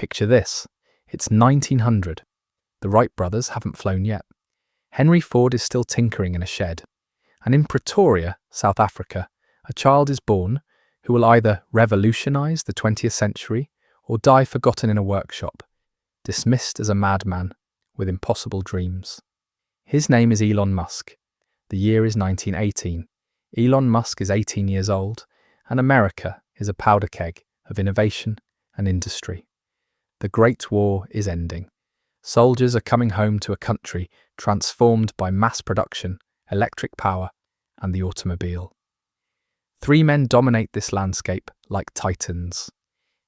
Picture this. It's 1900. The Wright brothers haven't flown yet. Henry Ford is still tinkering in a shed. And in Pretoria, South Africa, a child is born who will either revolutionize the 20th century or die forgotten in a workshop, dismissed as a madman with impossible dreams. His name is Elon Musk. The year is 1918. Elon Musk is 18 years old, and America is a powder keg of innovation and industry. The Great War is ending. Soldiers are coming home to a country transformed by mass production, electric power, and the automobile. Three men dominate this landscape like titans.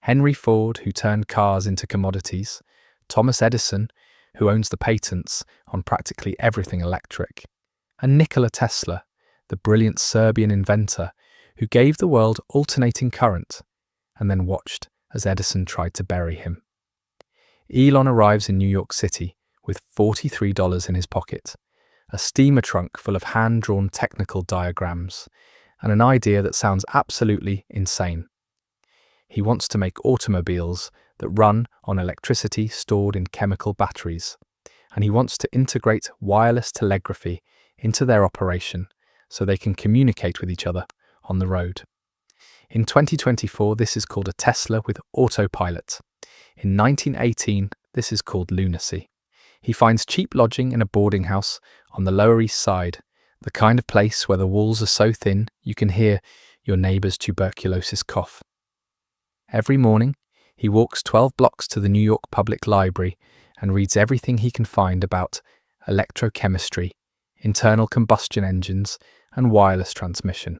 Henry Ford, who turned cars into commodities, Thomas Edison, who owns the patents on practically everything electric, and Nikola Tesla, the brilliant Serbian inventor who gave the world alternating current and then watched as Edison tried to bury him. Elon arrives in New York City with $43 in his pocket, a steamer trunk full of hand-drawn technical diagrams, and an idea that sounds absolutely insane. He wants to make automobiles that run on electricity stored in chemical batteries, and he wants to integrate wireless telegraphy into their operation so they can communicate with each other on the road. In 2024, this is called a Tesla with autopilot. In 1918, this is called lunacy. He finds cheap lodging in a boarding house on the Lower East Side, the kind of place where the walls are so thin you can hear your neighbor's tuberculosis cough. Every morning, he walks 12 blocks to the New York Public Library and reads everything he can find about electrochemistry, internal combustion engines, and wireless transmission.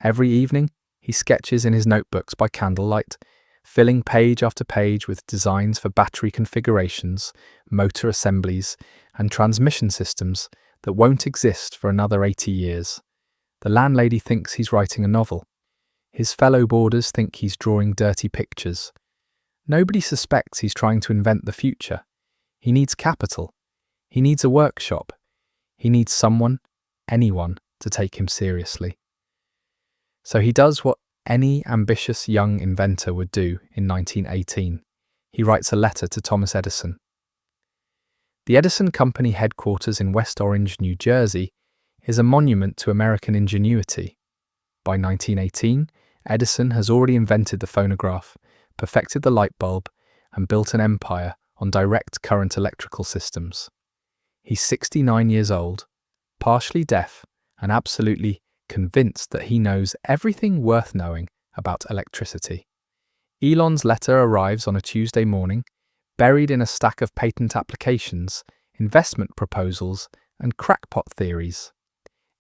Every evening, he sketches in his notebooks by candlelight, filling page after page with designs for battery configurations, motor assemblies, and transmission systems that won't exist for another 80 years. The landlady thinks he's writing a novel. His fellow boarders think he's drawing dirty pictures. Nobody suspects he's trying to invent the future. He needs capital. He needs a workshop. He needs someone, anyone, to take him seriously. So he does what any ambitious young inventor would do in 1918. He writes a letter to Thomas Edison. The Edison Company headquarters in West Orange, New Jersey, is a monument to American ingenuity. By 1918, Edison has already invented the phonograph, perfected the light bulb, and built an empire on direct current electrical systems. He's 69 years old, partially deaf, and absolutely convinced that he knows everything worth knowing about electricity. Elon's letter arrives on a Tuesday morning, buried in a stack of patent applications, investment proposals, and crackpot theories.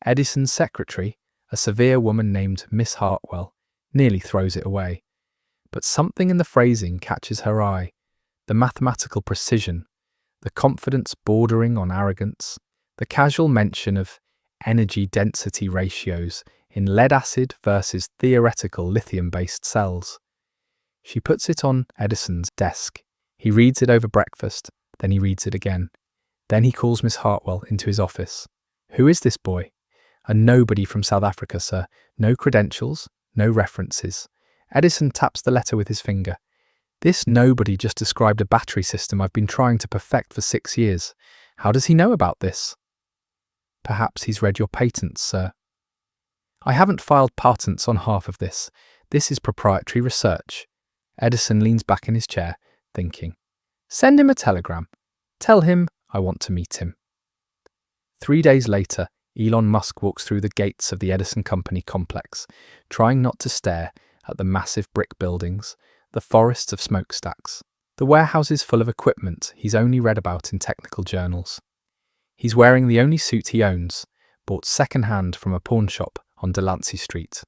Edison's secretary, a severe woman named Miss Hartwell, nearly throws it away. But something in the phrasing catches her eye, the mathematical precision, the confidence bordering on arrogance, the casual mention of energy density ratios in lead-acid versus theoretical lithium-based cells. She puts it on Edison's desk. He reads it over breakfast, then he reads it again. Then he calls Miss Hartwell into his office. "Who is this boy?" "A nobody from South Africa, sir. No credentials, no references." Edison taps the letter with his finger. "This nobody just described a battery system I've been trying to perfect for 6 years. How does he know about this?" "Perhaps he's read your patents, sir." "I haven't filed patents on half of this. This is proprietary research." Edison leans back in his chair, thinking. "Send him a telegram. Tell him I want to meet him." 3 days later, Elon Musk walks through the gates of the Edison Company complex, trying not to stare at the massive brick buildings, the forests of smokestacks, the warehouses full of equipment he's only read about in technical journals. He's wearing the only suit he owns, bought second-hand from a pawn shop on Delancey Street.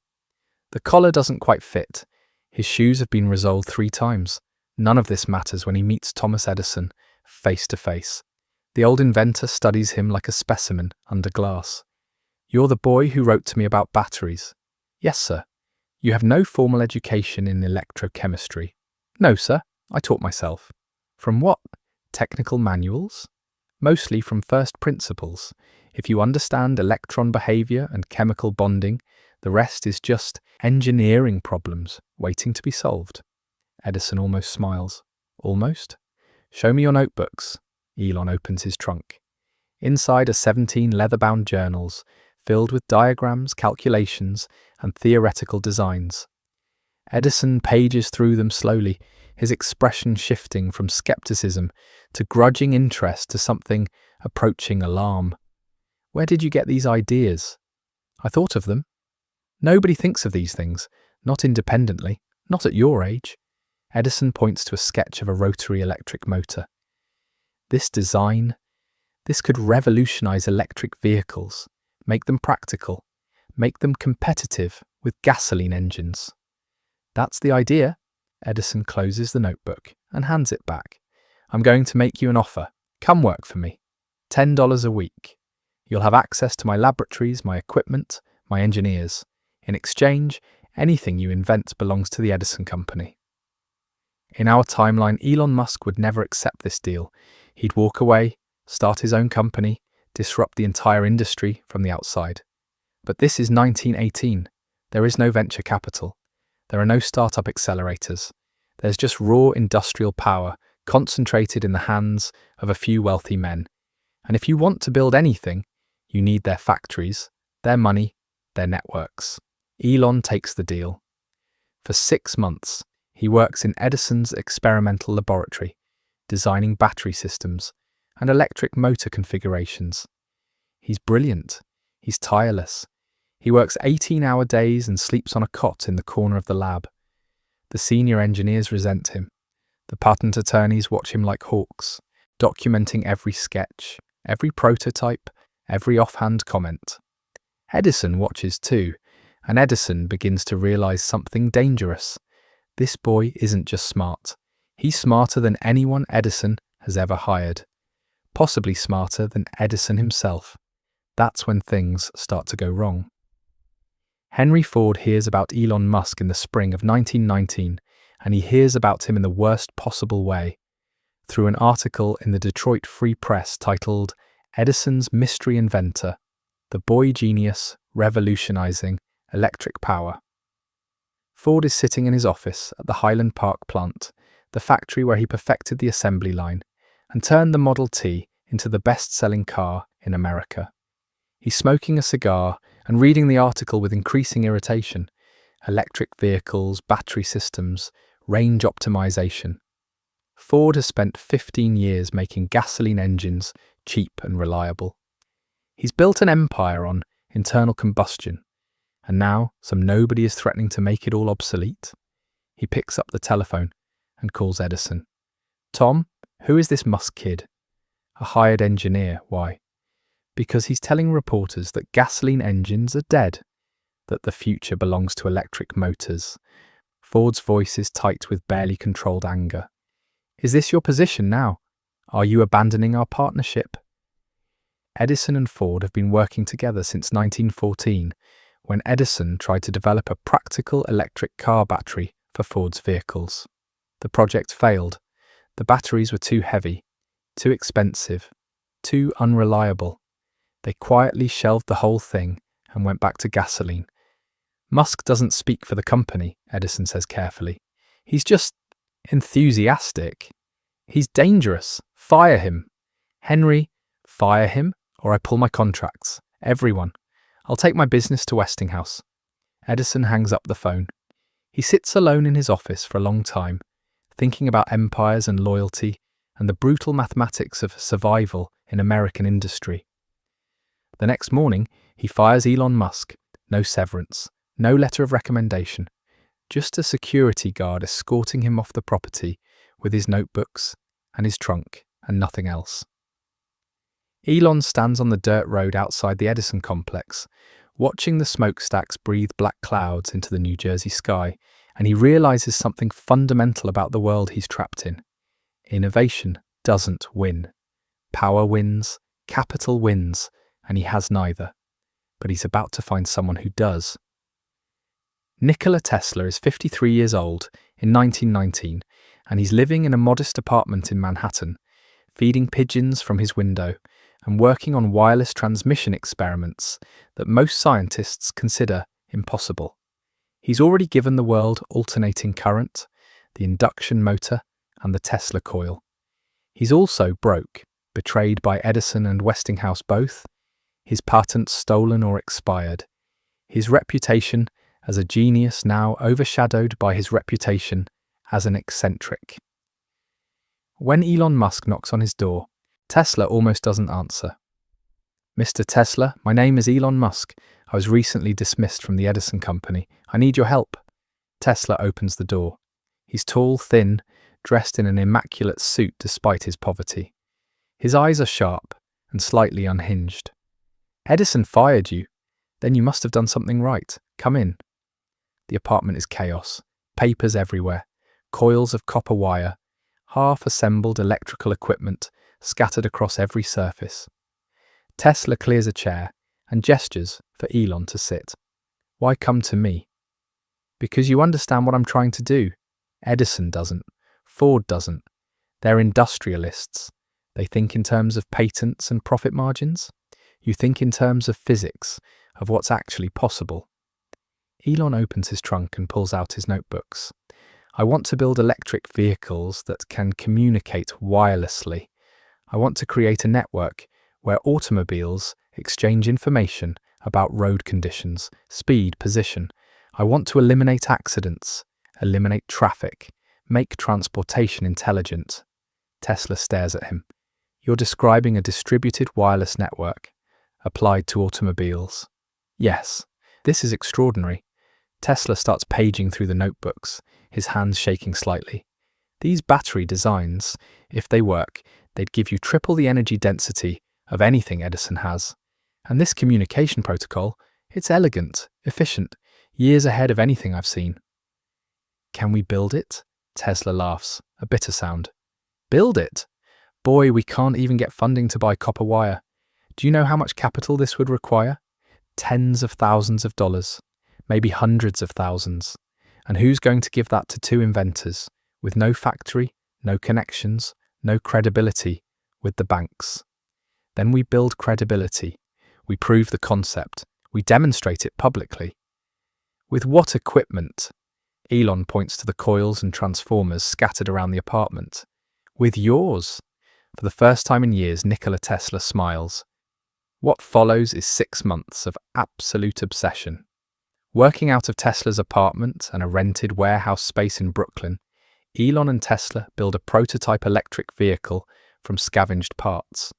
The collar doesn't quite fit. His shoes have been resoled 3 times. None of this matters when he meets Thomas Edison face to face. The old inventor studies him like a specimen under glass. "You're the boy who wrote to me about batteries." "Yes, sir." "You have no formal education in electrochemistry." "No, sir. I taught myself." "From what? Technical manuals?" "Mostly from first principles. If you understand electron behavior and chemical bonding, the rest is just engineering problems waiting to be solved." Edison almost smiles. Almost. Show me your notebooks. Elon opens his trunk. Inside are 17 leather-bound journals filled with diagrams, calculations, and theoretical designs. Edison pages through them slowly, his expression shifting from skepticism to grudging interest to something approaching alarm. Where did you get these ideas? I thought of them. Nobody thinks of these things, not independently, not at your age. Edison points to a sketch of a rotary electric motor. This design, this could revolutionize electric vehicles, make them practical, make them competitive with gasoline engines. That's the idea. Edison closes the notebook and hands it back. I'm going to make you an offer. Come work for me. $10 a week. You'll have access to my laboratories, my equipment, my engineers. In exchange, anything you invent belongs to the Edison company. In our timeline, Elon Musk would never accept this deal. He'd walk away, start his own company, disrupt the entire industry from the outside. But this is 1918. There is no venture capital. There are no startup accelerators. There's just raw industrial power concentrated in the hands of a few wealthy men. And if you want to build anything, you need their factories, their money, their networks. Elon takes the deal. For 6 months, he works in Edison's experimental laboratory, designing battery systems and electric motor configurations. He's brilliant. He's tireless. He works 18-hour days and sleeps on a cot in the corner of the lab. The senior engineers resent him. The patent attorneys watch him like hawks, documenting every sketch, every prototype, every offhand comment. Edison watches too, and Edison begins to realize something dangerous. This boy isn't just smart. He's smarter than anyone Edison has ever hired. Possibly smarter than Edison himself. That's when things start to go wrong. Henry Ford hears about Elon Musk in the spring of 1919, and he hears about him in the worst possible way, through an article in the Detroit Free Press titled Edison's Mystery Inventor, the Boy Genius Revolutionizing Electric Power. Ford is sitting in his office at the Highland Park plant, the factory where he perfected the assembly line and turned the Model T into the best-selling car in America. He's smoking a cigar and reading the article with increasing irritation. Electric vehicles, battery systems, range optimization. Ford has spent 15 years making gasoline engines cheap and reliable. He's built an empire on internal combustion, and now some nobody is threatening to make it all obsolete. He picks up the telephone and calls Edison. Tom, who is this Musk kid? A hired engineer. Why? Because he's telling reporters that gasoline engines are dead, that the future belongs to electric motors. Ford's voice is tight with barely controlled anger. Is this your position now? Are you abandoning our partnership? Edison and Ford have been working together since 1914, when Edison tried to develop a practical electric car battery for Ford's vehicles. The project failed. The batteries were too heavy, too expensive, too unreliable. They quietly shelved the whole thing and went back to gasoline. Musk doesn't speak for the company, Edison says carefully. He's just enthusiastic. He's dangerous. Fire him. Henry, fire him or I pull my contracts. Everyone. I'll take my business to Westinghouse. Edison hangs up the phone. He sits alone in his office for a long time, thinking about empires and loyalty and the brutal mathematics of survival in American industry. The next morning, he fires Elon Musk. No severance, no letter of recommendation, just a security guard escorting him off the property with his notebooks and his trunk and nothing else. Elon stands on the dirt road outside the Edison complex, watching the smokestacks breathe black clouds into the New Jersey sky, and he realizes something fundamental about the world he's trapped in. Innovation doesn't win. Power wins, capital wins, and he has neither. But he's about to find someone who does. Nikola Tesla is 53 years old in 1919, and he's living in a modest apartment in Manhattan, feeding pigeons from his window and working on wireless transmission experiments that most scientists consider impossible. He's already given the world alternating current, the induction motor, and the Tesla coil. He's also broke, betrayed by Edison and Westinghouse both, his patents stolen or expired, his reputation as a genius now overshadowed by his reputation as an eccentric. When Elon Musk knocks on his door, Tesla almost doesn't answer. "Mr. Tesla, my name is Elon Musk. I was recently dismissed from the Edison company. I need your help." Tesla opens the door. He's tall, thin, dressed in an immaculate suit despite his poverty. His eyes are sharp and slightly unhinged. "Edison fired you? Then you must have done something right. Come in." The apartment is chaos. Papers everywhere, coils of copper wire, half-assembled electrical equipment scattered across every surface. Tesla clears a chair and gestures for Elon to sit. "Why come to me?" "Because you understand what I'm trying to do. Edison doesn't. Ford doesn't. They're industrialists. They think in terms of patents and profit margins. You think in terms of physics, of what's actually possible." Elon opens his trunk and pulls out his notebooks. "I want to build electric vehicles that can communicate wirelessly. I want to create a network where automobiles exchange information about road conditions, speed, position. I want to eliminate accidents, eliminate traffic, make transportation intelligent." Tesla stares at him. "You're describing a distributed wireless network applied to automobiles." "Yes, this is extraordinary." Tesla starts paging through the notebooks, his hands shaking slightly. "These battery designs, if they work, they'd give you triple the energy density of anything Edison has. And this communication protocol, it's elegant, efficient, years ahead of anything I've seen." "Can we build it?" Tesla laughs, a bitter sound. "Build it? Boy, we can't even get funding to buy copper wire. Do you know how much capital this would require? Tens of thousands of dollars, maybe hundreds of thousands. And who's going to give that to two inventors, with no factory, no connections, no credibility with the banks? Then we build credibility. We prove the concept. We demonstrate it publicly." "With what equipment?" Elon points to the coils and transformers scattered around the apartment. "With yours." For the first time in years, Nikola Tesla smiles. What follows is 6 months of absolute obsession. Working out of Tesla's apartment and a rented warehouse space in Brooklyn, Elon and Tesla build a prototype electric vehicle from scavenged parts.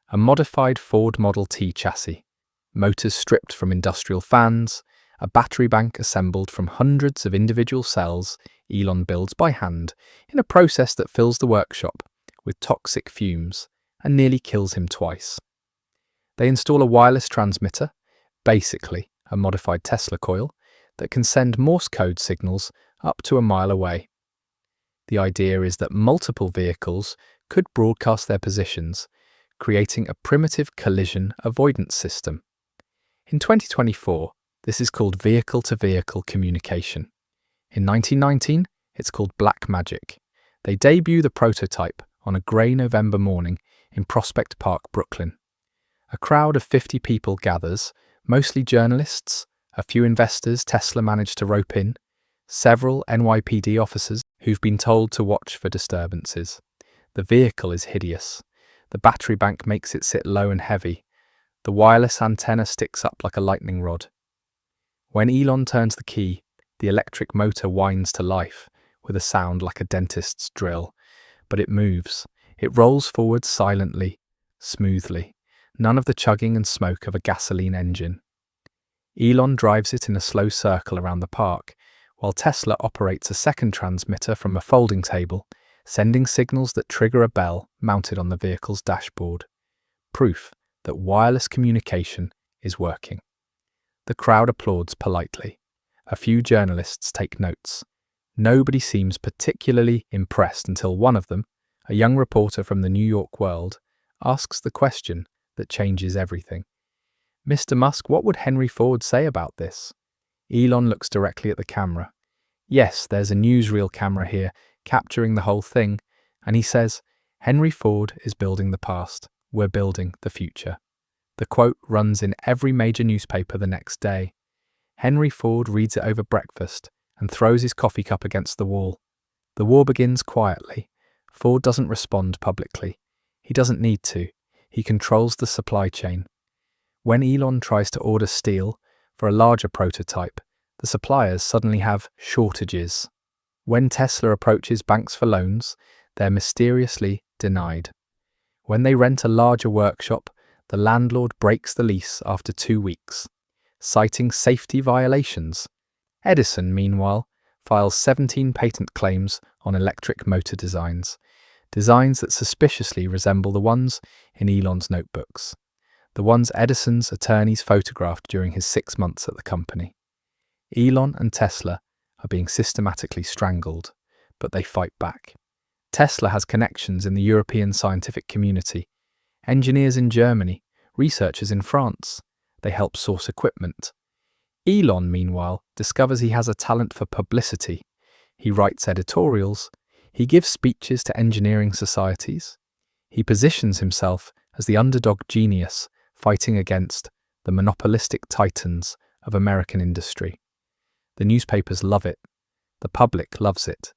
A modified Ford Model T chassis, motors stripped from industrial fans, a battery bank assembled from hundreds of individual cells Elon builds by hand in a process that fills the workshop with toxic fumes and nearly kills him twice. They install a wireless transmitter, basically a modified Tesla coil, that can send Morse code signals up to a mile away. The idea is that multiple vehicles could broadcast their positions, creating a primitive collision avoidance system. In 2024, this is called vehicle-to-vehicle communication. In 1919, it's called Black Magic. They debut the prototype on a grey November morning in Prospect Park, Brooklyn. A crowd of 50 people gathers, mostly journalists, a few investors Tesla managed to rope in, several NYPD officers who've been told to watch for disturbances. The vehicle is hideous. The battery bank makes it sit low and heavy. The wireless antenna sticks up like a lightning rod. When Elon turns the key, the electric motor whines to life with a sound like a dentist's drill. But it moves. It rolls forward silently, smoothly. None of the chugging and smoke of a gasoline engine. Elon drives it in a slow circle around the park, while Tesla operates a second transmitter from a folding table, sending signals that trigger a bell mounted on the vehicle's dashboard. Proof that wireless communication is working. The crowd applauds politely. A few journalists take notes. Nobody seems particularly impressed until one of them, a young reporter from the New York World, asks the question that changes everything. "Mr. Musk, what would Henry Ford say about this?" Elon looks directly at the camera. Yes, there's a newsreel camera here, capturing the whole thing, and he says, "Henry Ford is building the past. We're building the future." The quote runs in every major newspaper the next day. Henry Ford reads it over breakfast and throws his coffee cup against the wall. The war begins quietly, Ford doesn't respond publicly. He doesn't need to. He controls the supply chain. When Elon tries to order steel for a larger prototype, the suppliers suddenly have shortages. When Tesla approaches banks for loans, they're mysteriously denied. When they rent a larger workshop, the landlord breaks the lease after 2 weeks, citing safety violations. Edison, meanwhile, files 17 patent claims on electric motor designs that suspiciously resemble the ones in Elon's notebooks, the ones Edison's attorneys photographed during his 6 months at the company. Elon and Tesla are being systematically strangled, but they fight back. Tesla has connections in the European scientific community, engineers in Germany, researchers in France. They help source equipment. Elon, meanwhile, discovers he has a talent for publicity. He writes editorials. He gives speeches to engineering societies. He positions himself as the underdog genius fighting against the monopolistic titans of American industry. The newspapers love it. The public loves it.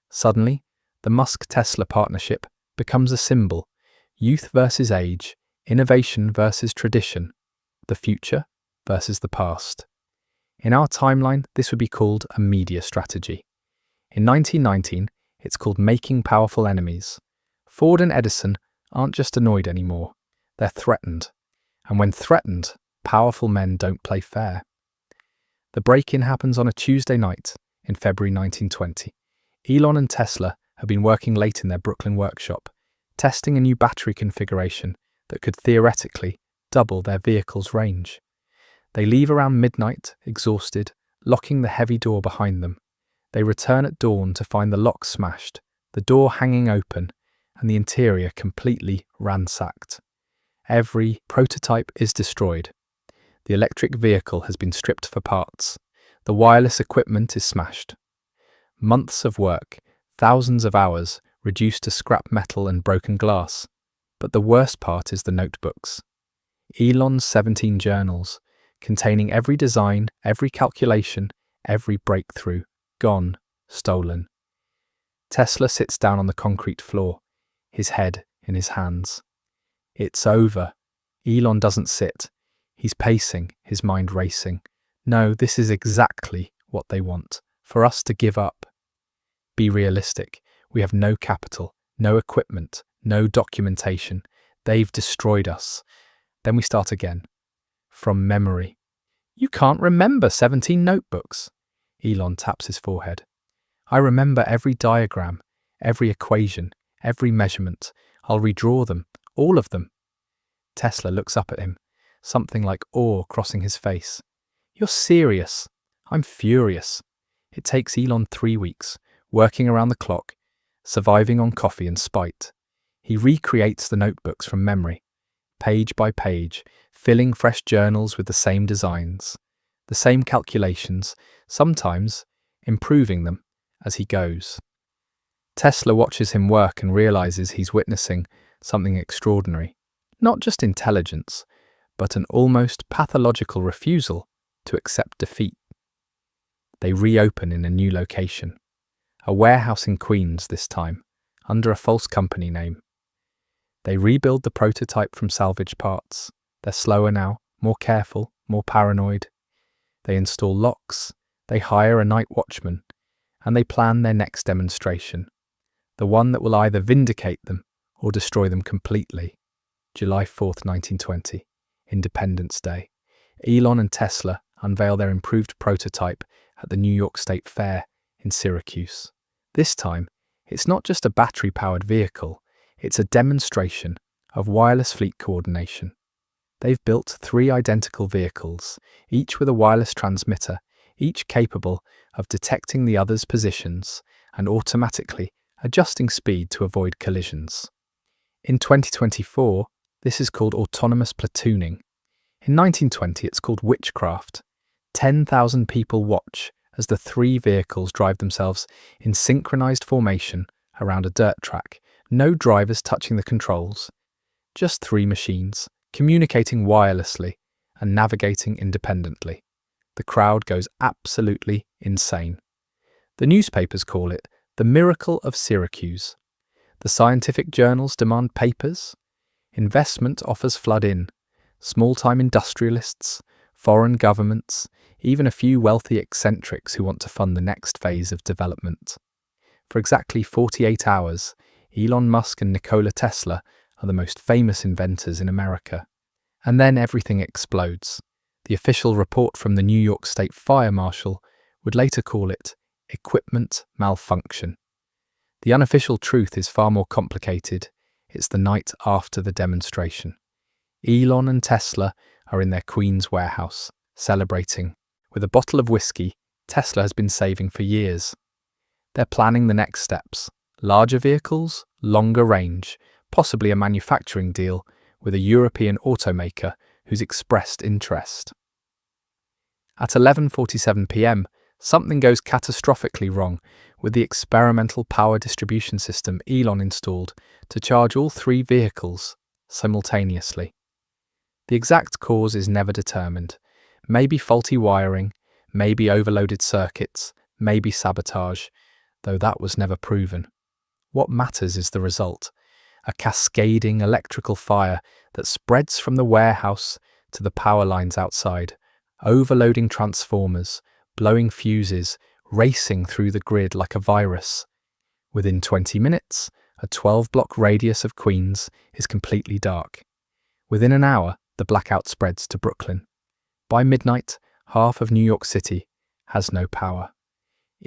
Suddenly, the Musk-Tesla partnership becomes a symbol. Youth versus age, innovation versus tradition, the future versus the past. In our timeline, this would be called a media strategy. In 1919, it's called making powerful enemies. Ford and Edison aren't just annoyed anymore, they're threatened. And when threatened, powerful men don't play fair. The break-in happens on a Tuesday night in February 1920. Elon and Tesla have been working late in their Brooklyn workshop, testing a new battery configuration that could theoretically double their vehicle's range. They leave around midnight, exhausted, locking the heavy door behind them. They return at dawn to find the lock smashed, the door hanging open, and the interior completely ransacked. Every prototype is destroyed. The electric vehicle has been stripped for parts. The wireless equipment is smashed. Months of work, thousands of hours, reduced to scrap metal and broken glass. But the worst part is the notebooks. Elon's 17 journals, containing every design, every calculation, every breakthrough, gone, stolen. Tesla sits down on the concrete floor, his head in his hands. It's over. Elon doesn't sit. He's pacing, his mind racing. No, this is exactly what they want, for us to give up. Be realistic. We have no capital, no equipment, no documentation. They've destroyed us. Then we start again. From memory. You can't remember 17 notebooks. Elon taps his forehead. I remember every diagram, every equation, every measurement. I'll redraw them, all of them. Tesla looks up at him, something like awe crossing his face. You're serious. I'm furious. It takes Elon 3 weeks, working around the clock, surviving on coffee and spite. He recreates the notebooks from memory, page by page, filling fresh journals with the same designs, the same calculations, sometimes improving them as he goes. Tesla watches him work and realizes he's witnessing something extraordinary. Not just intelligence, but an almost pathological refusal to accept defeat. They reopen in a new location. A warehouse in Queens this time, under a false company name. They rebuild the prototype from salvaged parts. They're slower now, more careful, more paranoid. They install locks, they hire a night watchman, and they plan their next demonstration. The one that will either vindicate them or destroy them completely. July 4th, 1920, Independence Day. Elon and Tesla unveil their improved prototype at the New York State Fair in Syracuse. This time, it's not just a battery-powered vehicle, it's a demonstration of wireless fleet coordination. They've built 3 identical vehicles, each with a wireless transmitter, each capable of detecting the other's positions and automatically adjusting speed to avoid collisions. In 2024, this is called autonomous platooning. In 1920, it's called witchcraft. 10,000 people watch as the 3 vehicles drive themselves in synchronized formation around a dirt track, no drivers touching the controls. Just 3 machines, communicating wirelessly and navigating independently. The crowd goes absolutely insane. The newspapers call it the miracle of Syracuse. The scientific journals demand papers. Investment offers flood in. Small-time industrialists, foreign governments, even a few wealthy eccentrics who want to fund the next phase of development. For exactly 48 hours, Elon Musk and Nikola Tesla are the most famous inventors in America. And then everything explodes. The official report from the New York State Fire Marshal would later call it equipment malfunction. The unofficial truth is far more complicated. It's the night after the demonstration. Elon and Tesla are in their Queens warehouse, celebrating. With a bottle of whiskey Tesla has been saving for years. They're planning the next steps. Larger vehicles, longer range, possibly a manufacturing deal with a European automaker who's expressed interest. At 11:47 p.m, something goes catastrophically wrong with the experimental power distribution system Elon installed to charge all three vehicles simultaneously. The exact cause is never determined. Maybe faulty wiring, maybe overloaded circuits, maybe sabotage, though that was never proven. What matters is the result, a cascading electrical fire that spreads from the warehouse to the power lines outside, overloading transformers, blowing fuses, racing through the grid like a virus. Within 20 minutes, a 12-block radius of Queens is completely dark. Within an hour, the blackout spreads to Brooklyn. By midnight, half of New York City has no power.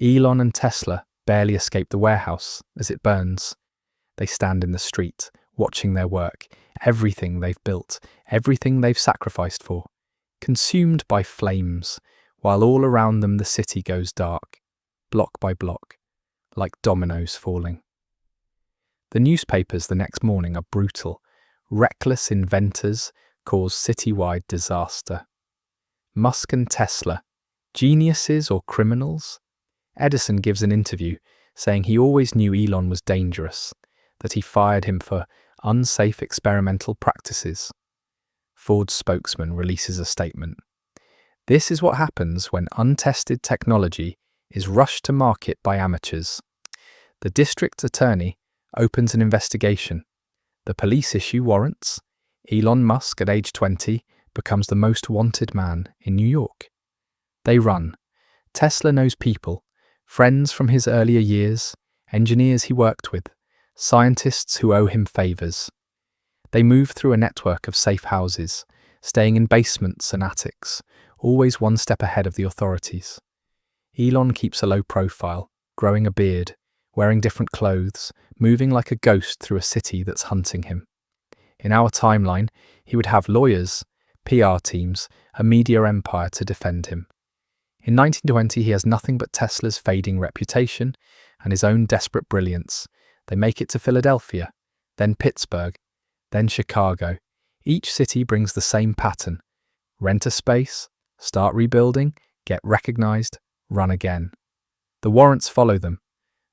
Elon and Tesla barely escape the warehouse as it burns. They stand in the street, watching their work, everything they've built, everything they've sacrificed for, consumed by flames, while all around them the city goes dark, block by block, like dominoes falling. The newspapers the next morning are brutal. Reckless inventors cause citywide disaster. Musk and Tesla, geniuses or criminals? Edison gives an interview saying he always knew Elon was dangerous, that he fired him for unsafe experimental practices. Ford's spokesman releases a statement. This is what happens when untested technology is rushed to market by amateurs. The district attorney opens an investigation. The police issue warrants. Elon Musk, at age 20, becomes the most wanted man in New York. They run. Tesla knows people, friends from his earlier years, engineers he worked with, scientists who owe him favors. They move through a network of safe houses, staying in basements and attics, always one step ahead of the authorities. Elon keeps a low profile, growing a beard, wearing different clothes, moving like a ghost through a city that's hunting him. In our timeline, he would have lawyers, PR teams, a media empire to defend him. In 1920, he has nothing but Tesla's fading reputation and his own desperate brilliance. They make it to Philadelphia, then Pittsburgh, then Chicago. Each city brings the same pattern. Rent a space, start rebuilding, get recognized, run again. The warrants follow them.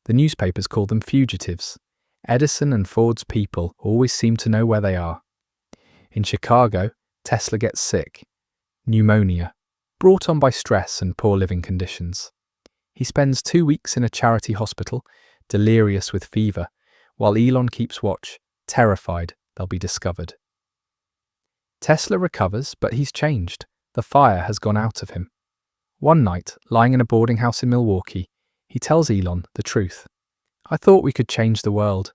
The newspapers call them fugitives. Edison and Ford's people always seem to know where they are. In Chicago, Tesla gets sick. Pneumonia, brought on by stress and poor living conditions. He spends 2 weeks in a charity hospital, delirious with fever, while Elon keeps watch, terrified they'll be discovered. Tesla recovers, but he's changed. The fire has gone out of him. One night, lying in a boarding house in Milwaukee, he tells Elon the truth. I thought we could change the world.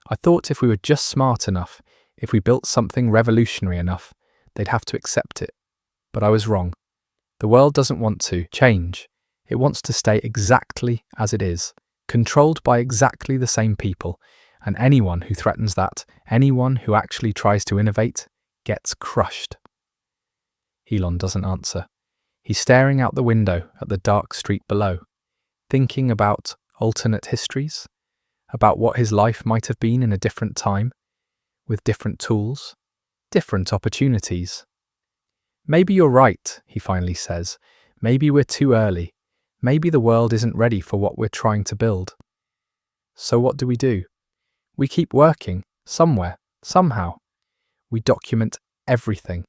I thought if we were just smart enough, if we built something revolutionary enough, they'd have to accept it. But I was wrong. The world doesn't want to change. It wants to stay exactly as it is, controlled by exactly the same people, and anyone who threatens that, anyone who actually tries to innovate, gets crushed. Elon doesn't answer. He's staring out the window at the dark street below, thinking about alternate histories, about what his life might have been in a different time, with different tools, different opportunities. Maybe you're right, he finally says. Maybe we're too early. Maybe the world isn't ready for what we're trying to build. So what do? We keep working, somewhere, somehow. We document everything.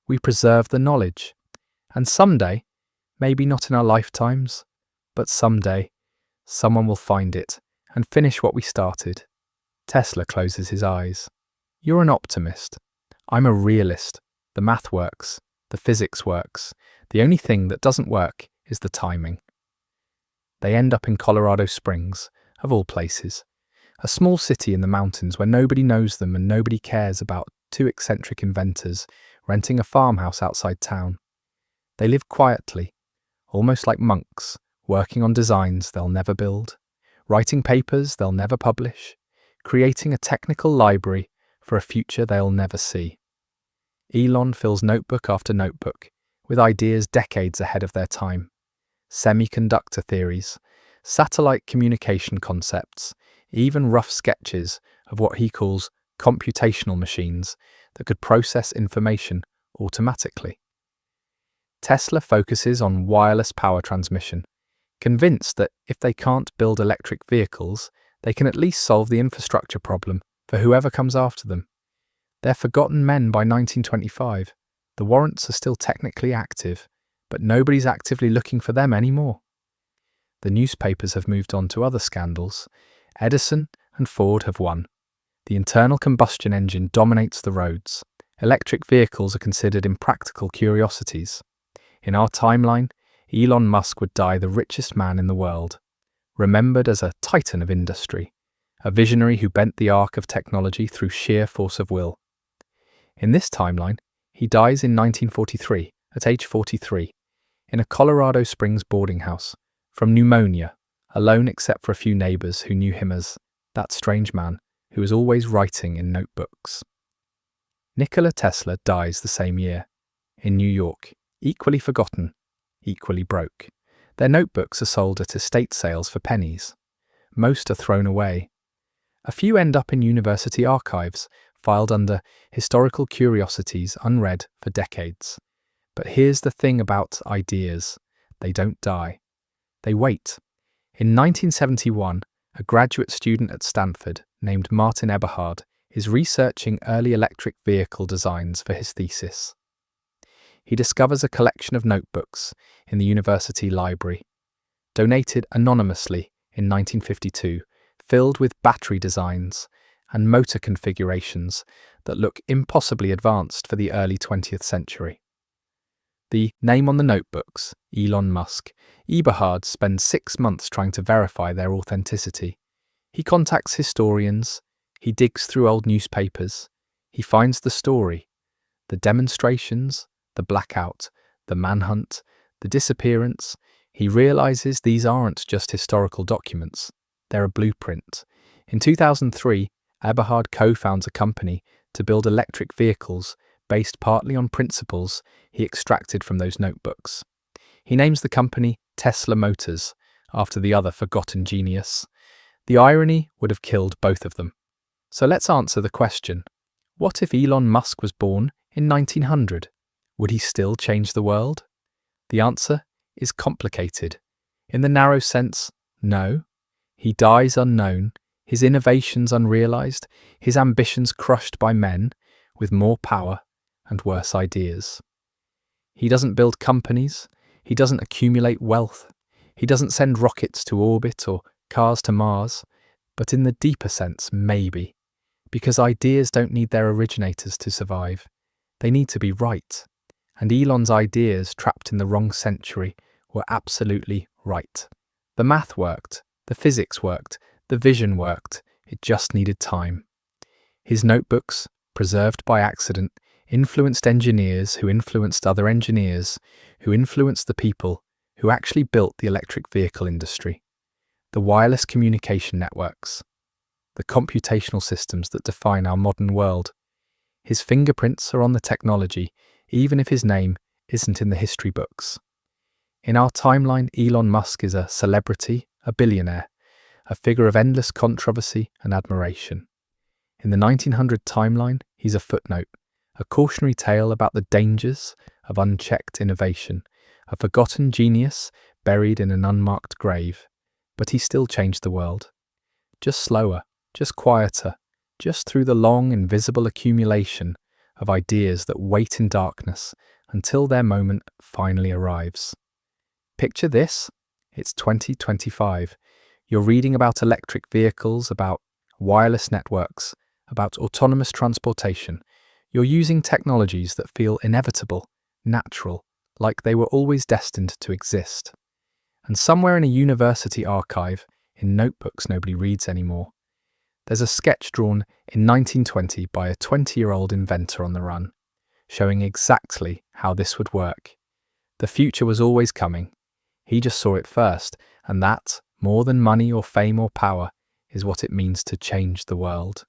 We preserve the knowledge. And someday, maybe not in our lifetimes, but someday, someone will find it and finish what we started. Tesla closes his eyes. You're an optimist. I'm a realist. The math works. The physics works. The only thing that doesn't work is the timing. They end up in Colorado Springs, of all places. A small city in the mountains where nobody knows them and nobody cares about two eccentric inventors renting a farmhouse outside town. They live quietly, almost like monks, working on designs they'll never build, writing papers they'll never publish, creating a technical library for a future they'll never see. Elon fills notebook after notebook with ideas decades ahead of their time. Semiconductor theories, satellite communication concepts, even rough sketches of what he calls computational machines that could process information automatically. Tesla focuses on wireless power transmission, convinced that if they can't build electric vehicles, they can at least solve the infrastructure problem for whoever comes after them. They're forgotten men by 1925. The warrants are still technically active, but nobody's actively looking for them anymore. The newspapers have moved on to other scandals. Edison and Ford have won. The internal combustion engine dominates the roads. Electric vehicles are considered impractical curiosities. In our timeline, Elon Musk would die the richest man in the world, remembered as a titan of industry, a visionary who bent the arc of technology through sheer force of will. In this timeline, he dies in 1943, at age 43, in a Colorado Springs boarding house, from pneumonia, alone except for a few neighbors who knew him as that strange man who was always writing in notebooks. Nikola Tesla dies the same year, in New York, equally forgotten, equally broke. Their notebooks are sold at estate sales for pennies. Most are thrown away. A few end up in university archives, filed under historical curiosities unread for decades. But here's the thing about ideas. They don't die. They wait. In 1971, a graduate student at Stanford named Martin Eberhard is researching early electric vehicle designs for his thesis. He discovers a collection of notebooks in the university library, donated anonymously in 1952, filled with battery designs and motor configurations that look impossibly advanced for the early 20th century. The name on the notebooks, Elon Musk, Eberhard spends 6 months trying to verify their authenticity. He contacts historians, he digs through old newspapers, he finds the story, the demonstrations, the blackout, the manhunt, the disappearance. He realizes these aren't just historical documents, they're a blueprint. In 2003, Eberhard co-founds a company to build electric vehicles based partly on principles he extracted from those notebooks. He names the company Tesla Motors, after the other forgotten genius. The irony would have killed both of them. So let's answer the question, what if Elon Musk was born in 1900? Would he still change the world? The answer is complicated. In the narrow sense, no. He dies unknown, his innovations unrealized, his ambitions crushed by men with more power and worse ideas. He doesn't build companies, he doesn't accumulate wealth, he doesn't send rockets to orbit or cars to Mars, but in the deeper sense, maybe, because ideas don't need their originators to survive. They need to be right. And Elon's ideas, trapped in the wrong century, were absolutely right. The math worked, the physics worked, the vision worked, it just needed time. His notebooks, preserved by accident, influenced engineers who influenced other engineers, who influenced the people who actually built the electric vehicle industry, the wireless communication networks, the computational systems that define our modern world. His fingerprints are on the technology, even if his name isn't in the history books. In our timeline, Elon Musk is a celebrity, a billionaire, a figure of endless controversy and admiration. In the 1900 timeline, he's a footnote, a cautionary tale about the dangers of unchecked innovation, a forgotten genius buried in an unmarked grave. But he still changed the world. Just slower, just quieter, just through the long, invisible accumulation of ideas that wait in darkness until their moment finally arrives. Picture this. It's 2025. You're reading about electric vehicles, about wireless networks, about autonomous transportation. You're using technologies that feel inevitable, natural, like they were always destined to exist. And somewhere in a university archive, in notebooks nobody reads anymore, there's a sketch drawn in 1920 by a 20-year-old inventor on the run, showing exactly how this would work. The future was always coming. He just saw it first, and that, more than money or fame or power, is what it means to change the world.